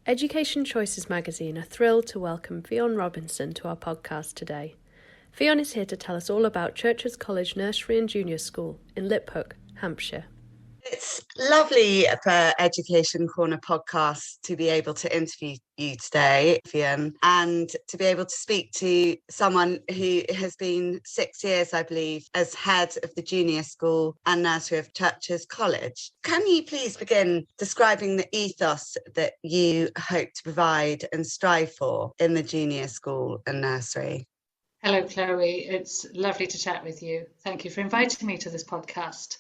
Education Choices magazine are thrilled to welcome Ffion Robinson to our podcast today. Ffion is here to tell us all about Churches College Nursery and Junior School in Liphook, Hampshire. It's lovely for Education Corner podcast to be able to interview you today, Ffion, and to be able to speak to someone who has been 6 years, I believe, as head of the junior school and nursery of Churches College. Can you please begin describing the ethos that you hope to provide and strive for in the junior school and nursery? Hello, Chloe. It's lovely to chat with you. Thank you for inviting me to this podcast.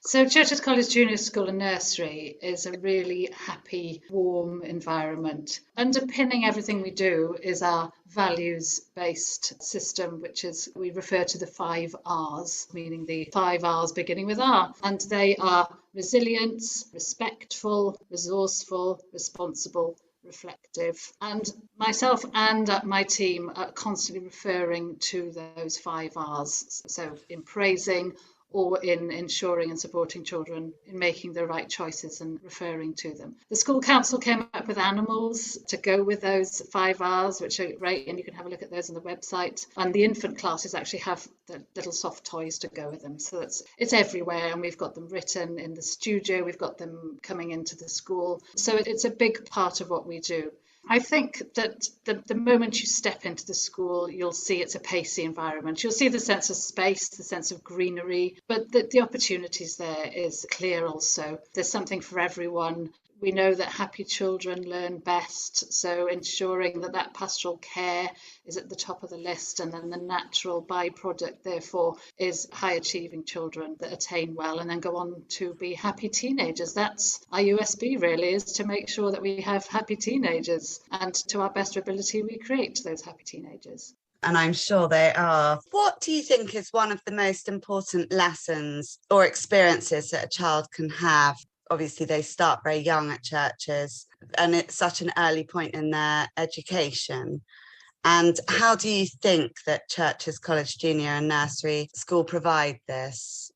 So Churches College Junior School and Nursery is a really happy, warm environment. Underpinning everything we do is our values-based system, which is, we refer to the 5 R's, meaning the 5 R's beginning with R. And they are resilience, respectful, resourceful, responsible, reflective. And myself and my team are constantly referring to those 5 R's. So in praising, or in ensuring and supporting children in making the right choices and referring to them. The school council came up with animals to go with those 5 R's, which are great, and you can have a look at those on the website. And the infant classes actually have the little soft toys to go with them. So it's everywhere, and we've got them written in the studio, we've got them coming into the school. So it's a big part of what we do. I think that the moment you step into the school, you'll see it's a pacey environment. You'll see the sense of space, the sense of greenery, but the opportunities there is clear also. There's something for everyone. We know that happy children learn best, so ensuring that pastoral care is at the top of the list, and then the natural byproduct, therefore, is high-achieving children that attain well and then go on to be happy teenagers. That's our USP, really, is to make sure that we have happy teenagers, and to our best ability, we create those happy teenagers. And I'm sure they are. What do you think is one of the most important lessons or experiences that a child can have? Obviously, they start very young at churches, and it's such an early point in their education. And how do you think that Churches College Junior and Nursery School provide this?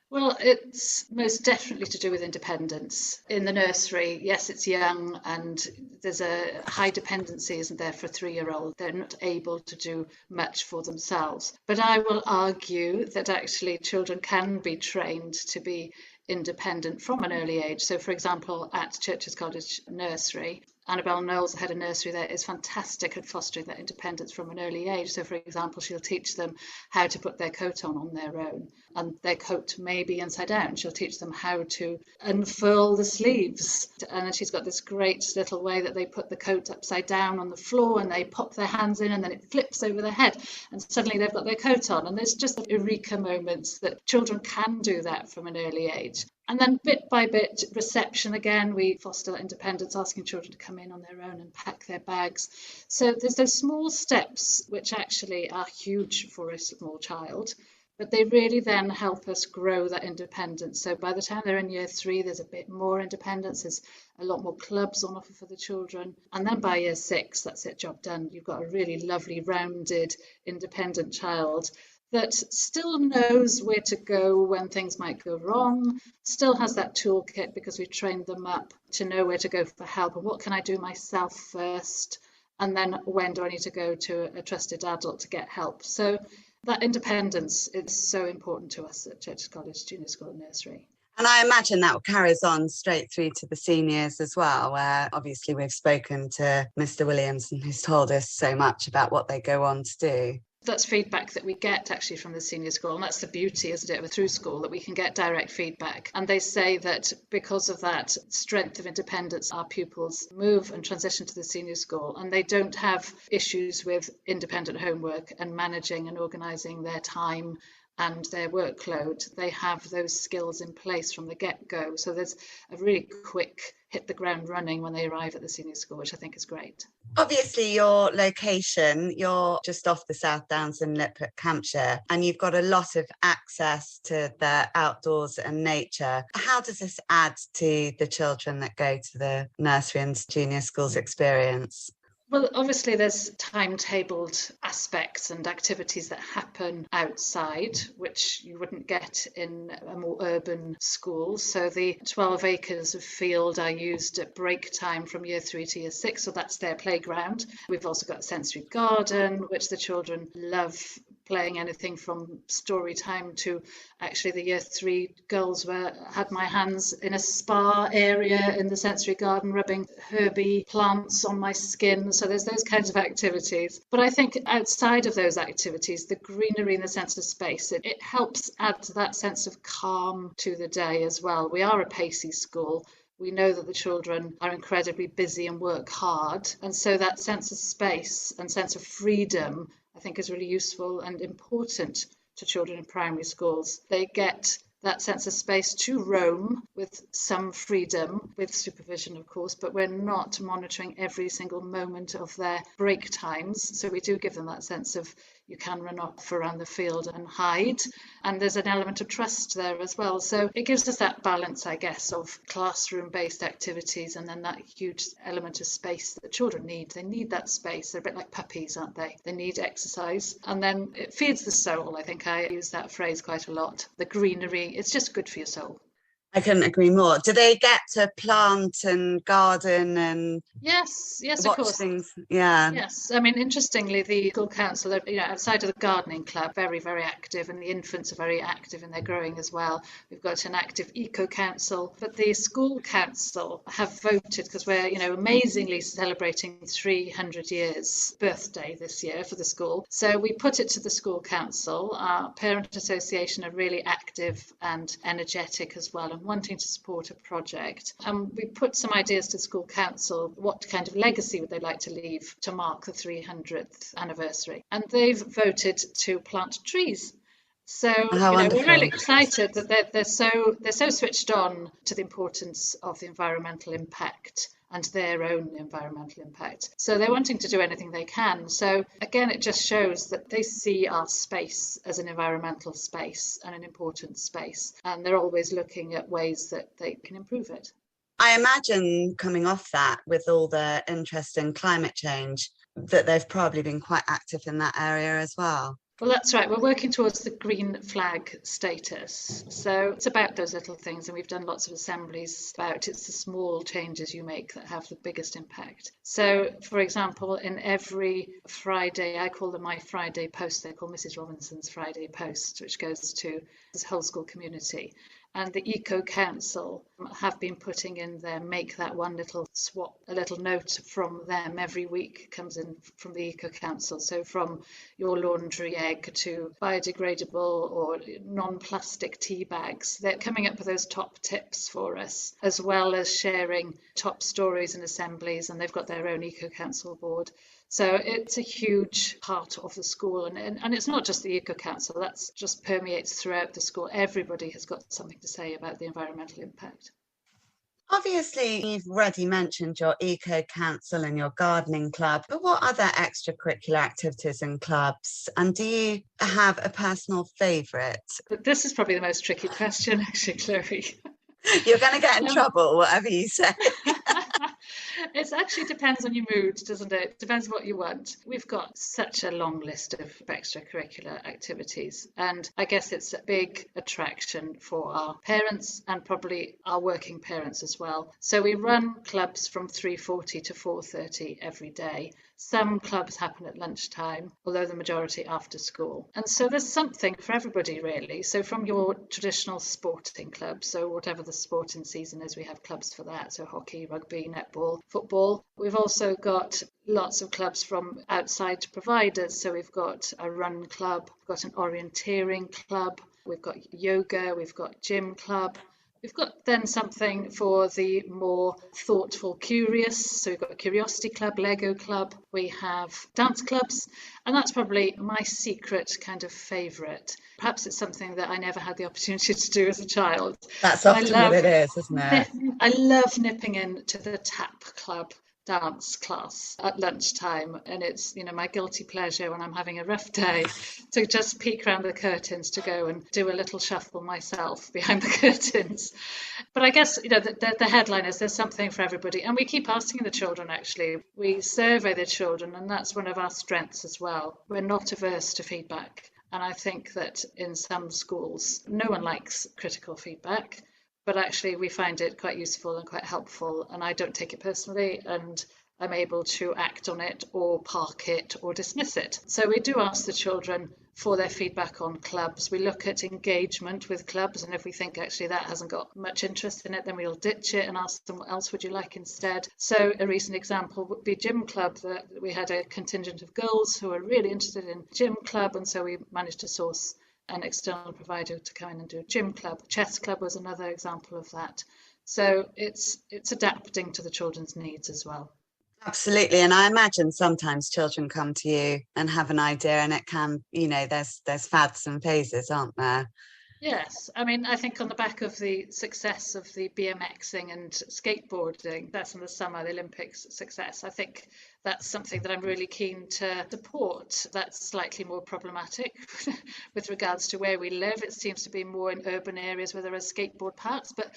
Well, it's most definitely to do with independence. In the nursery, yes, it's young and there's a high dependency, isn't there, for a 3-year-old. They're not able to do much for themselves. But I will argue that actually children can be trained to be independent from an early age. So, for example, at Churches College Nursery, Annabelle Knowles, the head of nursery there, is fantastic at fostering that independence from an early age. So, for example, she'll teach them how to put their coat on their own, and their coat may be inside out. She'll teach them how to unfurl the sleeves. And she's got this great little way that they put the coat upside down on the floor and they pop their hands in and then it flips over their head and suddenly they've got their coat on. And there's just eureka moments that children can do that from an early age. And then bit by bit, reception again, we foster independence, asking children to come in on their own and pack their bags. So there's those small steps which actually are huge for a small child, but they really then help us grow that independence. So by the time they're in year 3, there's a bit more independence, there's a lot more clubs on offer for the children. And then by year 6, that's it, job done. You've got a really lovely, rounded, independent child that still knows where to go when things might go wrong, still has that toolkit because we've trained them up to know where to go for help and what can I do myself first, and then when do I need to go to a trusted adult to get help. So that independence is so important to us at Churches College Junior School and Nursery. And I imagine that carries on straight through to the seniors as well, where obviously we've spoken to Mr. Williamson, who's told us so much about what they go on to do. That's feedback that we get actually from the senior school, and that's the beauty, isn't it, of a through school, that we can get direct feedback. And they say that because of that strength of independence, our pupils move and transition to the senior school, and they don't have issues with independent homework and managing and organising their time and their workload. They have those skills in place from the get-go. So there's a really quick hit the ground running when they arrive at the senior school, which I think is great. Obviously, your location, you're just off the South Downs in Liphook, Hampshire, and you've got a lot of access to the outdoors and nature. How does this add to the children that go to the nursery and junior schools experience? Well, obviously there's timetabled aspects and activities that happen outside, which you wouldn't get in a more urban school. So the 12 acres of field are used at break time from year 3 to year 6, so that's their playground. We've also got a sensory garden, which the children love, playing anything from story time to actually the year 3 girls had my hands in a spa area in the sensory garden, rubbing herby plants on my skin. So there's those kinds of activities. But I think outside of those activities, the greenery and the sense of space, it helps add that sense of calm to the day as well. We are a pacey school. We know that the children are incredibly busy and work hard. And so that sense of space and sense of freedom, I think, is really useful and important to children in primary schools. They get that sense of space to roam with some freedom, with supervision, of course, but we're not monitoring every single moment of their break times. So we do give them that sense of you can run off around the field and hide. And there's an element of trust there as well. So it gives us that balance, I guess, of classroom-based activities and then that huge element of space that children need. They need that space. They're a bit like puppies, aren't they? They need exercise. And then it feeds the soul. I think I use that phrase quite a lot. The greenery, it's just good for your soul. I couldn't agree more. Do they get to plant and garden and yes, watch of course. things? Yeah. Yes, I mean, interestingly, the school council, outside of the gardening club, very, very active, and the infants are very active and they're growing as well. We've got an active eco council, but the school council have voted, because we're, amazingly celebrating 300 years birthday this year for the school. So we put it to the school council. Our parent association are really active and energetic as well, and wanting to support a project. And we put some ideas to school council, what kind of legacy would they like to leave to mark the 300th anniversary. And they've voted to plant trees. So we're really excited that they're so switched on to the importance of the environmental impact and their own environmental impact. So they're wanting to do anything they can. So again, it just shows that they see our space as an environmental space and an important space. And they're always looking at ways that they can improve it. I imagine coming off that with all the interest in climate change, that they've probably been quite active in that area as well. Well, that's right. We're working towards the green flag status. So it's about those little things, and we've done lots of assemblies about it's the small changes you make that have the biggest impact. So, for example, in every Friday, I call them my Friday post. They're called Mrs. Robinson's Friday post, which goes to this whole school community. And the Eco Council have been putting in there, make that one little swap, a little note from them every week comes in from the Eco Council. So from your laundry egg to biodegradable or non-plastic tea bags. They're coming up with those top tips for us, as well as sharing top stories and assemblies, and they've got their own Eco Council board. So it's a huge part of the school, and it's not just the Eco Council, that's just permeates throughout the school. Everybody has got something to say about the environmental impact. Obviously, you've already mentioned your Eco Council and your gardening club, but what other extracurricular activities and clubs? And do you have a personal favourite? This is probably the most tricky question, actually, Chloe. You're going to get in trouble, whatever you say. It actually depends on your mood, doesn't it? It depends what you want. We've got such a long list of extracurricular activities, and I guess it's a big attraction for our parents and probably our working parents as well. So we run clubs from 3:40 to 4:30 every day. Some clubs happen at lunchtime, although the majority after school. And so there's something for everybody, really. So from your traditional sporting clubs, so whatever the sporting season is, we have clubs for that. So hockey, rugby, netball, football. We've also got lots of clubs from outside providers. So we've got a run club, we've got an orienteering club, we've got yoga, we've got gym club. We've got then something for the more thoughtful, curious. So we've got a Curiosity Club, Lego Club. We have dance clubs. And that's probably my secret kind of favourite. Perhaps it's something that I never had the opportunity to do as a child. That's often what it is, isn't it? I love nipping into the tap club. dance class at lunchtime, and it's, my guilty pleasure when I'm having a rough day to just peek around the curtains to go and do a little shuffle myself behind the curtains. But I guess, the headline is there's something for everybody, and we keep asking the children. Actually, we survey the children, and that's one of our strengths as well. We're not averse to feedback, and I think that in some schools no one likes critical feedback, but actually we find it quite useful and quite helpful, and I don't take it personally, and I'm able to act on it or park it or dismiss it. So we do ask the children for their feedback on clubs. We look at engagement with clubs, and if we think actually that hasn't got much interest in it, then we'll ditch it and ask them what else would you like instead. So a recent example would be gym club. That we had a contingent of girls who were really interested in gym club, and so we managed to source an external provider to come in and do a gym club. Chess club was another example of that. So it's adapting to the children's needs as well. Absolutely. And I imagine sometimes children come to you and have an idea, and it can, there's fads and phases, aren't there? Yes, I mean, I think on the back of the success of the BMXing and skateboarding, that's in the summer, the Olympics success, I think that's something that I'm really keen to support. That's slightly more problematic with regards to where we live. It seems to be more in urban areas where there are skateboard parks, but,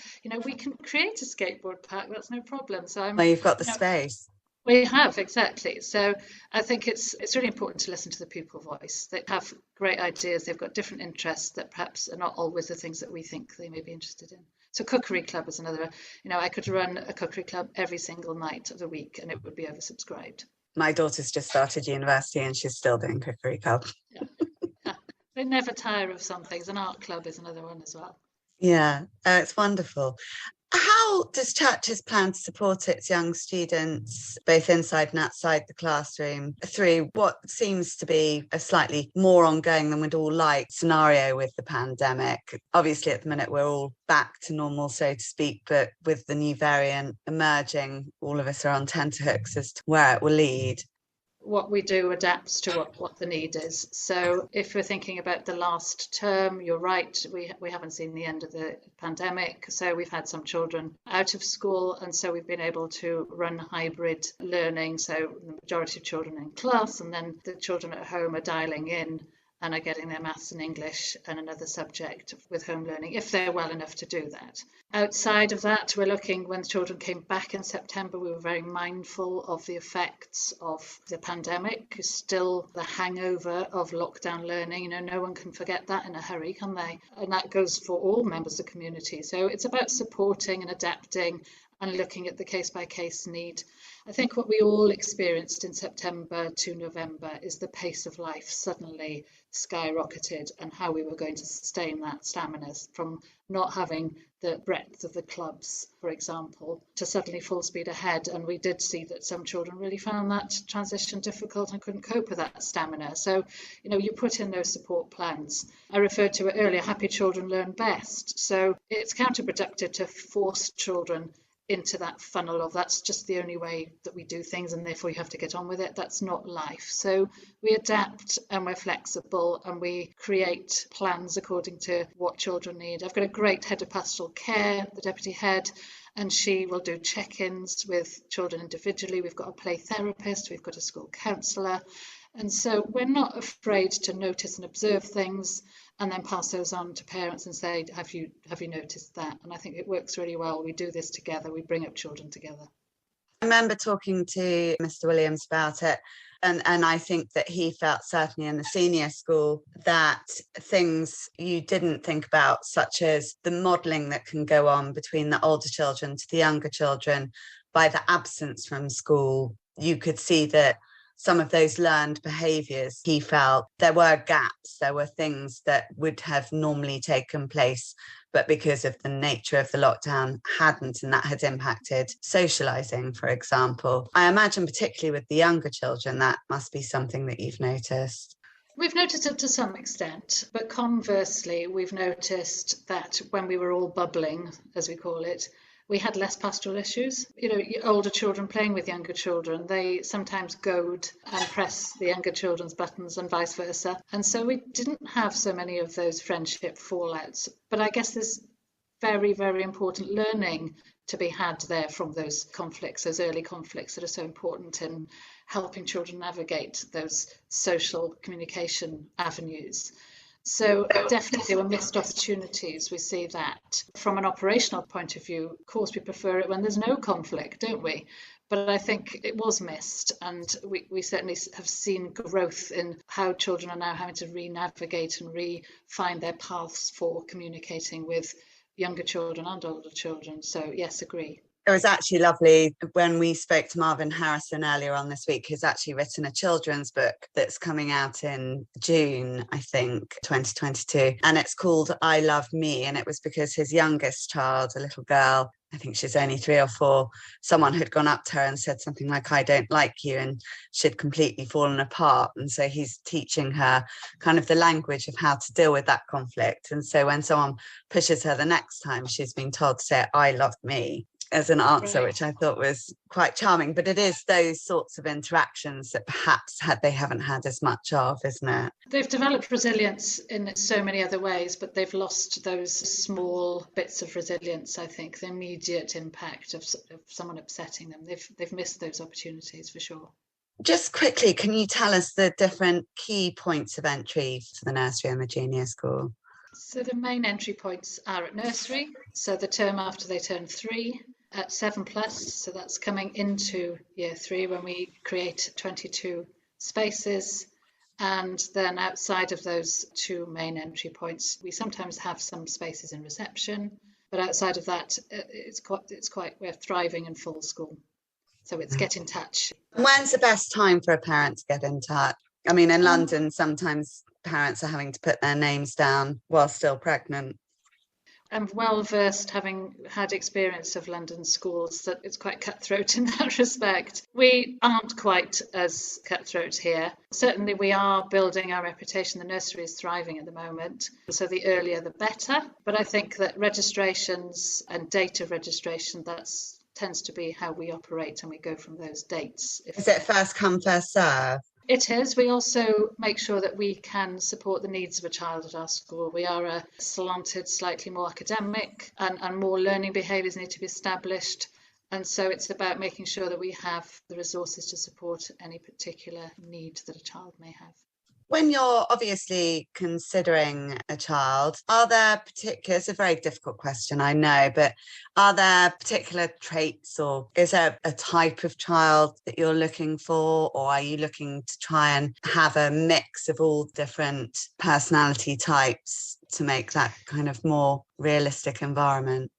we can create a skateboard park, that's no problem. So Well, you've got the space. We have, exactly. So I think it's really important to listen to the pupil voice. They have great ideas. They've got different interests that perhaps are not always the things that we think they may be interested in. So cookery club is another. I could run a cookery club every single night of the week and it would be oversubscribed. My daughter's just started university and she's still doing cookery club. Yeah. They never tire of some things. An art club is another one as well. Yeah, it's wonderful. How does Churches plan to support its young students, both inside and outside the classroom, through what seems to be a slightly more ongoing than we'd all like scenario with the pandemic? Obviously, at the minute, we're all back to normal, so to speak, but with the new variant emerging, all of us are on tenterhooks as to where it will lead. What we do adapts to what the need is. So if we're thinking about the last term, you're right, we haven't seen the end of the pandemic. So we've had some children out of school, and so we've been able to run hybrid learning. So the majority of children in class, and then the children at home are dialing in and are getting their maths and English and another subject with home learning, if they're well enough to do that. Outside of that, we're looking, when children came back in September, we were very mindful of the effects of the pandemic, still the hangover of lockdown learning. No one can forget that in a hurry, can they? And that goes for all members of the community. So it's about supporting and adapting and looking at the case-by-case need. I think what we all experienced in September to November is the pace of life suddenly skyrocketed, and how we were going to sustain that stamina from not having the breadth of the clubs, for example, to suddenly full speed ahead. And we did see that some children really found that transition difficult and couldn't cope with that stamina. So, you put in those support plans. I referred to it earlier, happy children learn best. So it's counterproductive to force children into that funnel of that's just the only way that we do things and therefore you have to get on with it. That's not life. So we adapt and we're flexible and we create plans according to what children need. I've got a great head of pastoral care, the deputy head, and she will do check-ins with children individually. We've got a play therapist, we've got a school counsellor. And so we're not afraid to notice and observe things and then pass those on to parents and say, have you noticed that? And I think it works really well. We do this together. We bring up children together. I remember talking to Mr. Williams about it, and I think that he felt, certainly in the senior school, that things you didn't think about, such as the modelling that can go on between the older children to the younger children by the absence from school, you could see that some of those learned behaviours, he felt there were gaps, there were things that would have normally taken place, but because of the nature of the lockdown hadn't, and that had impacted socialising, for example. I imagine particularly with the younger children, that must be something that you've noticed. We've noticed it to some extent, but conversely, we've noticed that when we were all bubbling, as we call it, we had less pastoral issues. Older children playing with younger children, they sometimes goad and press the younger children's buttons and vice versa. And so we didn't have so many of those friendship fallouts. But I guess there's very, very important learning to be had there from those conflicts, those early conflicts that are so important in helping children navigate those social communication avenues. So definitely there were missed opportunities. We see that from an operational point of view. Of course, we prefer it when there's no conflict, don't we? But I think it was missed, and we certainly have seen growth in how children are now having to re-navigate and re-find their paths for communicating with younger children and older children. So yes, agree. It was actually lovely when we spoke to Marvin Harrison earlier on this week, who's actually written a children's book that's coming out in June, I think, 2022. And it's called I Love Me. And it was because his youngest child, a little girl, I think she's only 3 or 4, someone had gone up to her and said something like, I don't like you, and she'd completely fallen apart. And so he's teaching her kind of the language of how to deal with that conflict. And so when someone pushes her the next time, she's been told to say, I love me, as an answer, which I thought was quite charming. But it is those sorts of interactions that perhaps they haven't had as much of, isn't it? They've developed resilience in so many other ways, but they've lost those small bits of resilience, I think, the immediate impact of someone upsetting them. They've missed those opportunities for sure. Just quickly, can you tell us the different key points of entry for the nursery and the junior school? So the main entry points are at nursery, so the term after they turn 3, at 7+, so that's coming into year 3 when we create 22 spaces. And then outside of those 2 main entry points, we sometimes have some spaces in reception, but outside of that, we're thriving in full school. So it's get in touch. When's the best time for a parent to get in touch? I mean, in London, sometimes parents are having to put their names down while still pregnant. I'm well versed, having had experience of London schools, that it's quite cutthroat in that respect. We aren't quite as cutthroat here. Certainly we are building our reputation. The nursery is thriving at the moment, so the earlier the better. But I think that registrations and date of registration, tends to be how we operate, and we go from those dates. Is it first come, first serve? It is. We also make sure that we can support the needs of a child at our school. We are a slanted, slightly more academic, and more learning behaviours need to be established. And so it's about making sure that we have the resources to support any particular need that a child may have. When you're obviously considering a child, are there particular, it's a very difficult question, I know, but are there particular traits, or is there a type of child that you're looking for, or are you looking to try and have a mix of all different personality types to make that kind of more realistic environment?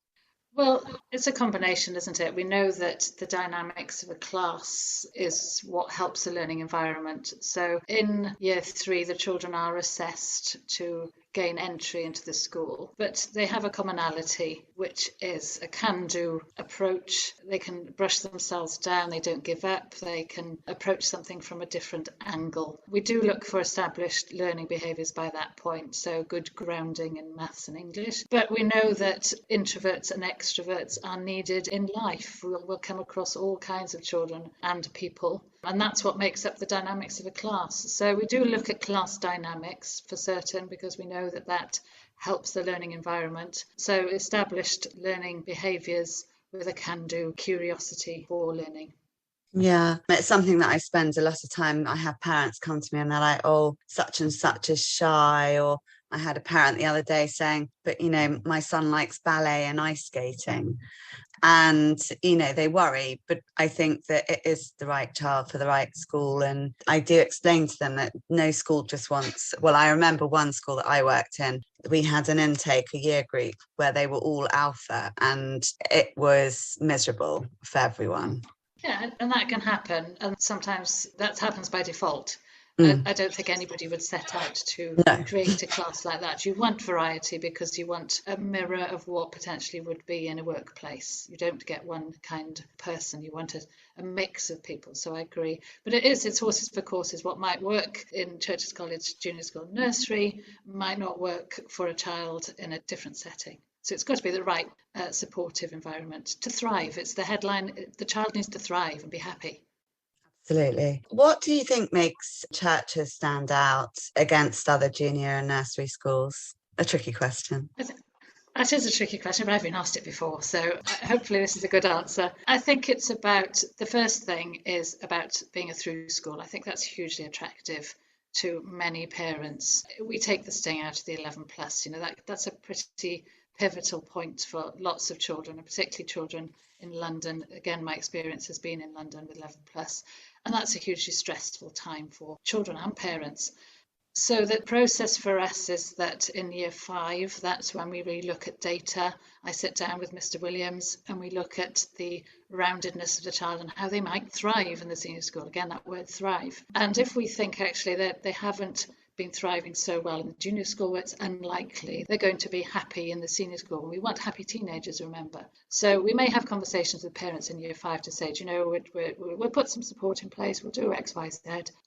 Well, it's a combination, isn't it? We know that the dynamics of a class is what helps the learning environment. So in year 3, the children are assessed to gain entry into the school, but they have a commonality, which is a can-do approach. They can brush themselves down, they don't give up, they can approach something from a different angle. We do look for established learning behaviours by that point, so good grounding in maths and English. But we know that introverts and extroverts are needed in life. We'll come across all kinds of children and people, and that's what makes up the dynamics of a class. So we do look at class dynamics for certain, because we know that helps the learning environment. So established learning behaviours with a can-do curiosity for learning. Yeah, it's something that I spend a lot of time. I have parents come to me and they're like, oh, such and such is shy. Or I had a parent the other day saying, but, you know, my son likes ballet and ice skating. And, you know, they worry, but I think that it is the right child for the right school. And I do explain to them that no school just wants, well, I remember one school that I worked in, we had an intake, a year group, where they were all alpha, and it was miserable for everyone. Yeah, and that can happen. And sometimes that happens by default. I don't think anybody would set out to create a class like that. You want variety because you want a mirror of what potentially would be in a workplace. You don't get one kind of person. You want a mix of people. So I agree. But it's horses for courses. What might work in Churches College, junior school, nursery might not work for a child in a different setting. So it's got to be the right supportive environment to thrive. It's the headline. The child needs to thrive and be happy. Absolutely. What do you think makes churches stand out against other junior and nursery schools? A tricky question. That is a tricky question, but I've been asked it before, so hopefully this is a good answer. I think it's about, the first thing is about being a through school. I think that's hugely attractive to many parents. We take the sting out of the 11 plus, that's a pretty pivotal point for lots of children, and particularly children in London. Again, my experience has been in London with 11 plus, and that's a hugely stressful time for children and parents. So the process for us is that in year 5, that's when we really look at data. I sit down with Mr. Williams and we look at the roundedness of the child and how they might thrive in the senior school. Again, that word thrive. And if we think actually that they haven't been thriving so well in the junior school, it's unlikely they're going to be happy in the senior school. We want happy teenagers, remember. So we may have conversations with parents in year 5 to say, we'll put some support in place, we'll do X, Y, Z,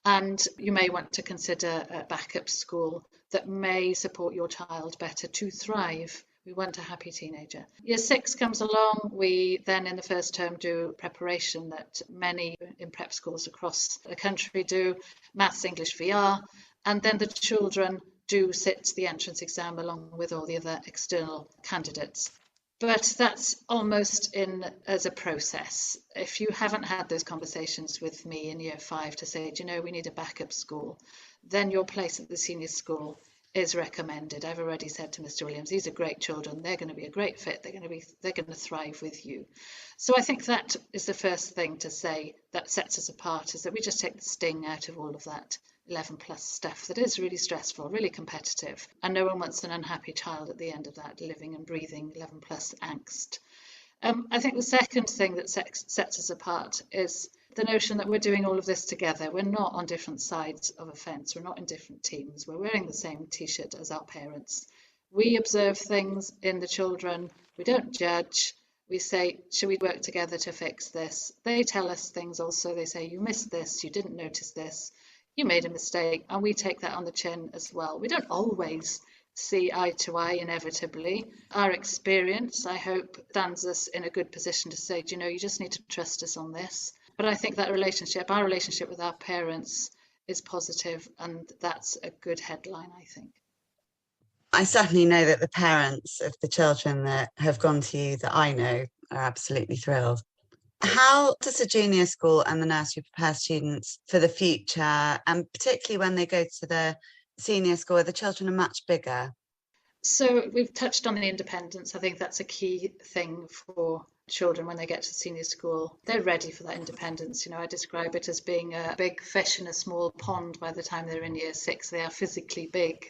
and you may want to consider a backup school that may support your child better to thrive. We want a happy teenager. Year 6 comes along. We then in the first term do preparation that many in prep schools across the country do, maths, English, VR. And then the children do sit the entrance exam along with all the other external candidates. But that's almost in as a process. If you haven't had those conversations with me in year 5 to say, we need a backup school, then your place at the senior school is recommended. I've already said to Mr. Williams, these are great children. They're going to be a great fit. They're going to thrive with you. So I think that is the first thing to say that sets us apart, is that we just take the sting out of all of that 11 plus stuff that is really stressful, really competitive, and no one wants an unhappy child at the end of that, living and breathing 11 plus angst. I think the second thing that sets us apart is the notion that we're doing all of this together. We're not on different sides of a fence. We're not in different teams. We're wearing the same T-shirt as our parents. We observe things in the children. We don't judge. We say, should we work together to fix this? They tell us things also. They say, you missed this, you didn't notice this, you made a mistake, and we take that on the chin as well. We don't always see eye to eye inevitably. Our experience, I hope, stands us in a good position to say, you just need to trust us on this. But I think that our relationship with our parents is positive, and that's a good headline, I think. I certainly know that the parents of the children that have gone to you that I know are absolutely thrilled. How does the junior school and the nursery prepare students for the future, and particularly when they go to the senior school where the children are much bigger? So we've touched on the independence. I think that's a key thing for children when they get to senior school. They're ready for that independence. I describe it as being a big fish in a small pond by the time they're in year 6. They are physically big.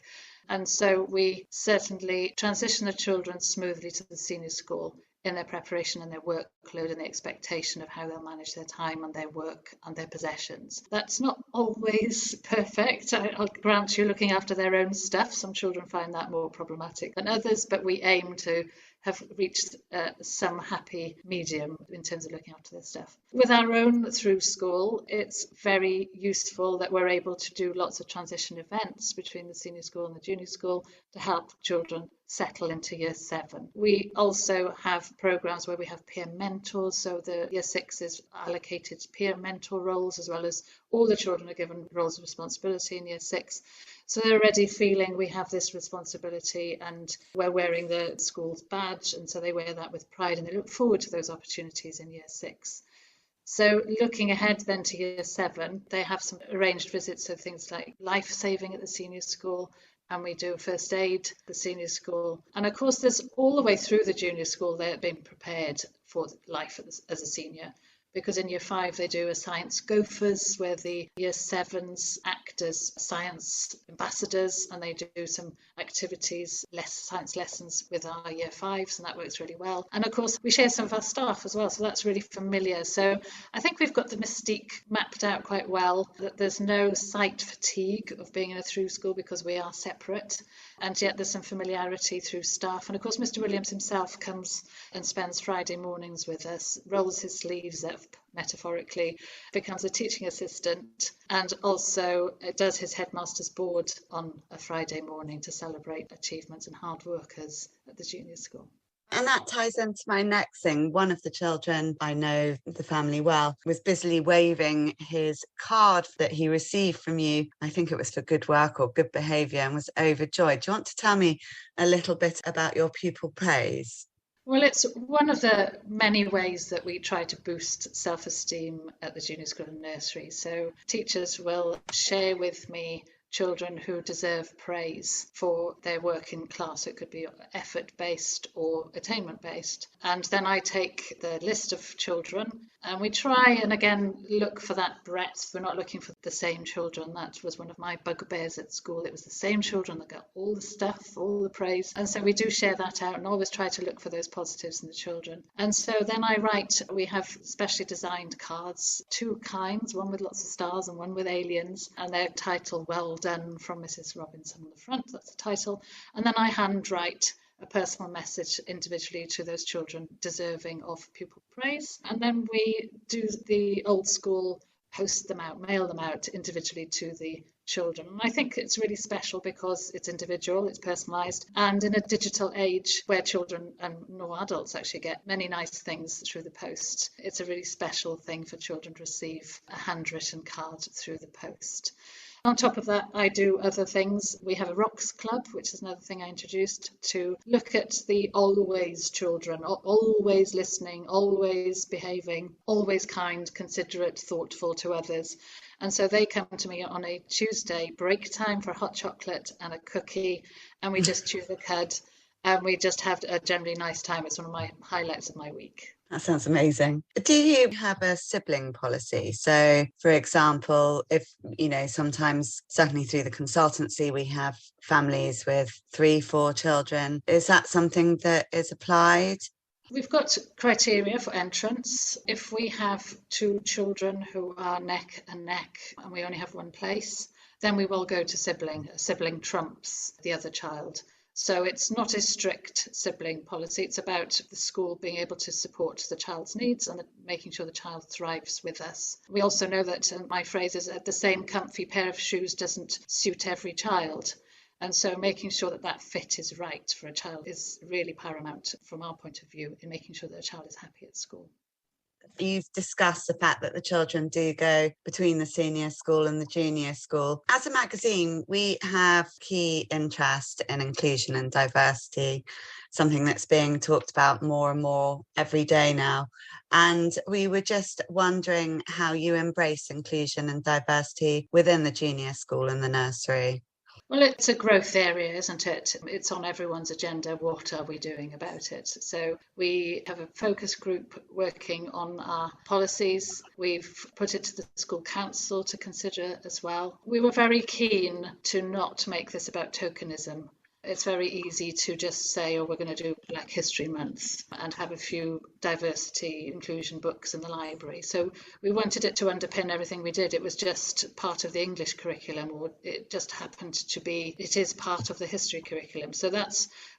And so we certainly transition the children smoothly to the senior school in their preparation and their workload and the expectation of how they'll manage their time and their work and their possessions. That's not always perfect. I'll grant you, looking after their own stuff, some children find that more problematic than others, but we aim to have reached some happy medium in terms of looking after their stuff. With our own through school, it's very useful that we're able to do lots of transition events between the senior school and the junior school to help children settle into year 7. We also have programs where we have peer mentors, so the year 6 is allocated peer mentor roles, as well as all the children are given roles of responsibility in year 6. So they're already feeling we have this responsibility and we're wearing the school's badge, and so they wear that with pride and they look forward to those opportunities in year 6. So looking ahead then to year 7, they have some arranged visits of things like life saving at the senior school, and we do first aid at the senior school. And of course, there's all the way through the junior school, they're being prepared for life as a senior. Because in year 5 they do a science gophers where the year 7s act as science ambassadors, and they do some activities, science lessons with our year 5s, and that works really well. And of course we share some of our staff as well, so that's really familiar. So I think we've got the mystique mapped out quite well, that there's no sight fatigue of being in a through school because we are separate, and yet there's some familiarity through staff. And of course Mr. Williams himself comes and spends Friday mornings with us, rolls his sleeves up metaphorically, becomes a teaching assistant, and also does his headmaster's board on a Friday morning to celebrate achievements and hard workers at the junior school. And that ties into my next thing. One of the children, I know the family well, was busily waving his card that he received from you. I think it was for good work or good behaviour, and was overjoyed. Do you want to tell me a little bit about your pupil praise? Well, it's one of the many ways that we try to boost self-esteem at the junior school and nursery. So teachers will share with me children who deserve praise for their work in class. It could be effort-based or attainment-based. And then I take the list of children and we try and again look for that breadth. We're not looking for the same children. That was one of my bugbears at school. It was the same children that got all the stuff, all the praise. And so we do share that out and always try to look for those positives in the children. And so then I write, we have specially designed cards, two kinds, one with lots of stars and one with aliens, and they're titled Well Done from Mrs. Robinson on the front. That's the title. And then I handwrite a personal message individually to those children deserving of pupil praise. And then we do the old school, post them out, mail them out individually to the children. And I think it's really special because it's individual, it's personalised, and in a digital age where children and no adults actually get many nice things through the post, it's a really special thing for children to receive a handwritten card through the post. On top of that, I do other things. We have a Rocks Club, which is another thing I introduced, to look at the always children, always listening, always behaving, always kind, considerate, thoughtful to others. And so they come to me on a Tuesday, break time for hot chocolate and a cookie, and we just chew the cud, and we just have a generally nice time. It's one of my highlights of my week. That sounds amazing. Do you have a sibling policy? So, for example, if, sometimes, certainly through the consultancy, we have families with 3-4 children. Is that something that is applied? We've got criteria for entrance. If we have 2 children who are neck and neck and we only have one place, then we will go to sibling. A sibling trumps the other child. So it's not a strict sibling policy. It's about the school being able to support the child's needs and making sure the child thrives with us. We also know that, my phrase is, the same comfy pair of shoes doesn't suit every child. And so making sure that that fit is right for a child is really paramount from our point of view in making sure that a child is happy at school. You've discussed the fact that the children do go between the senior school and the junior school. As a magazine, we have key interest in inclusion and diversity, something that's being talked about more and more every day now. And we were just wondering how you embrace inclusion and diversity within the junior school and the nursery. Well, it's a growth area, isn't it? It's on everyone's agenda. What are we doing about it? So we have a focus group working on our policies. We've put it to the school council to consider as well. We were very keen to not make this about tokenism. It's very easy to just say, we're going to do Black History Month and have a few diversity inclusion books in the library. So we wanted it to underpin everything we did. It was just part of the English curriculum, or it just happened to be, it is part of the history curriculum. So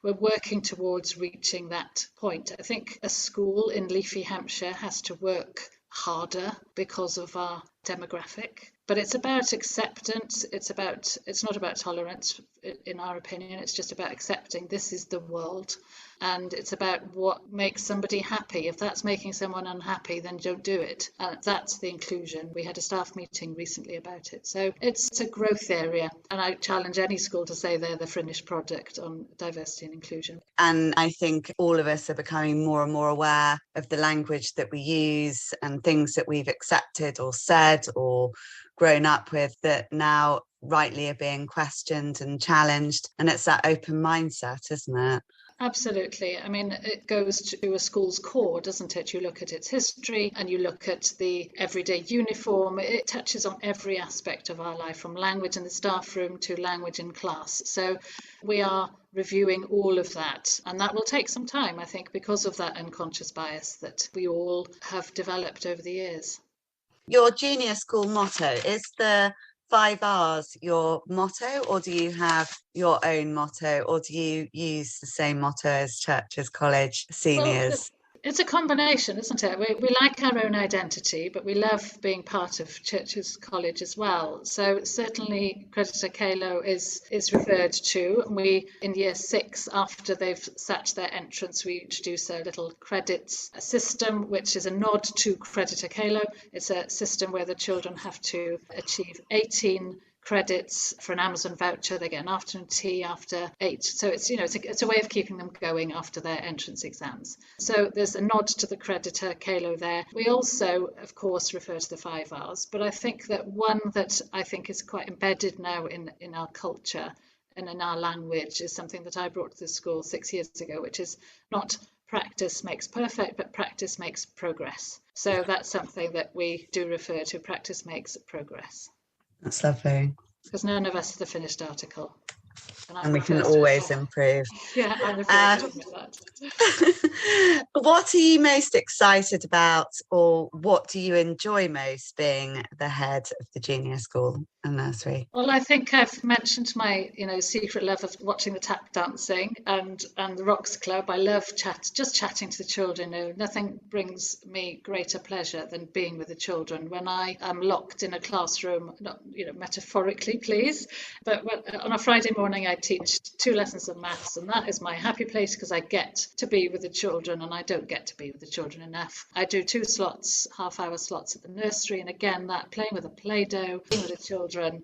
we're working towards reaching that point. I think a school in leafy Hampshire has to work harder because of our demographic. But it's about acceptance. It's not about tolerance, in our opinion. It's just about accepting this is the world. And it's about what makes somebody happy. If that's making someone unhappy, then don't do it. And that's the inclusion. We had a staff meeting recently about it. So it's a growth area. And I challenge any school to say they're the finished product on diversity and inclusion. And I think all of us are becoming more and more aware of the language that we use and things that we've accepted or said or grown up with that now rightly are being questioned and challenged. And it's that open mindset, isn't it? Absolutely. I mean, it goes to a school's core, doesn't it? You look at its history and you look at the everyday uniform. It touches on every aspect of our life, from language in the staff room to language in class. So we are reviewing all of that. And that will take some time, I think, because of that unconscious bias that we all have developed over the years. Your junior school motto, is the 5 R's your motto, or do you have your own motto, or do you use the same motto as churches, college, seniors? It's a combination, isn't it? We like our own identity, but we love being part of Churches College as well. So certainly Creditor Calo is referred to. And we, in year 6, after they've sat their entrance, we introduce a little credits system, which is a nod to Creditor Calo. It's a system where the children have to achieve 18 credits for an Amazon voucher. They get an afternoon tea after 8. So it's a way of keeping them going after their entrance exams. So there's a nod to the Creditor Calo there. We also, of course, refer to the 5 R's, but I think that one that I think is quite embedded now in our culture and in our language is something that I brought to the school 6 years ago, which is not practice makes perfect, but practice makes progress. So that's something that we do refer to. Practice makes progress. That's lovely. Because none of us is the finished article. And we can always improve. Yeah, I'm the first to admit that. What are you most excited about, or what do you enjoy most being the head of the junior school and nursery? Well, I think I've mentioned my, secret love of watching the tap dancing and the Rocks Club. I love just chatting to the children. Nothing brings me greater pleasure than being with the children. When I am locked in a classroom, not metaphorically, please, but on a Friday morning I teach 2 lessons of maths, and that is my happy place because I get to be with the children, and I don't get to be with the children enough. I do 2 slots, half-hour slots at the nursery, and again, that playing with a Play-Doh, playing with the children,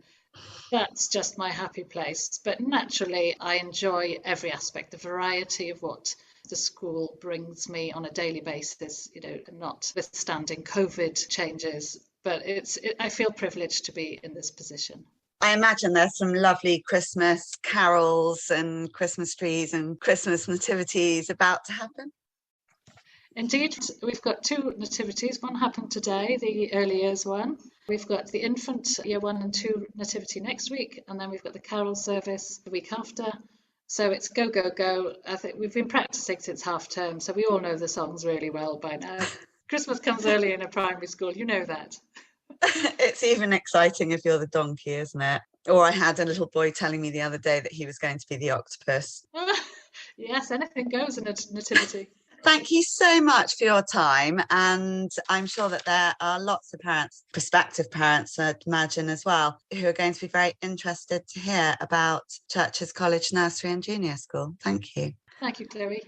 that's just my happy place. But naturally, I enjoy every aspect, the variety of what the school brings me on a daily basis, notwithstanding COVID changes. But I feel privileged to be in this position. I imagine there's some lovely Christmas carols and Christmas trees and Christmas nativities about to happen. Indeed, we've got 2 nativities. One happened today, the early years one. We've got the infant year 1 and 2 nativity next week, and then we've got the carol service the week after. So it's go, go, go. I think we've been practicing since half term, so we all know the songs really well by now. Christmas comes early in a primary school, you know that. It's even exciting if you're the donkey, isn't it? Or I had a little boy telling me the other day that he was going to be the octopus. Yes, anything goes in a nativity. Thank you so much for your time, and I'm sure that there are lots of parents, prospective parents, I'd imagine as well, who are going to be very interested to hear about Churches College Nursery and Junior School. Thank you. Thank you, Chloe.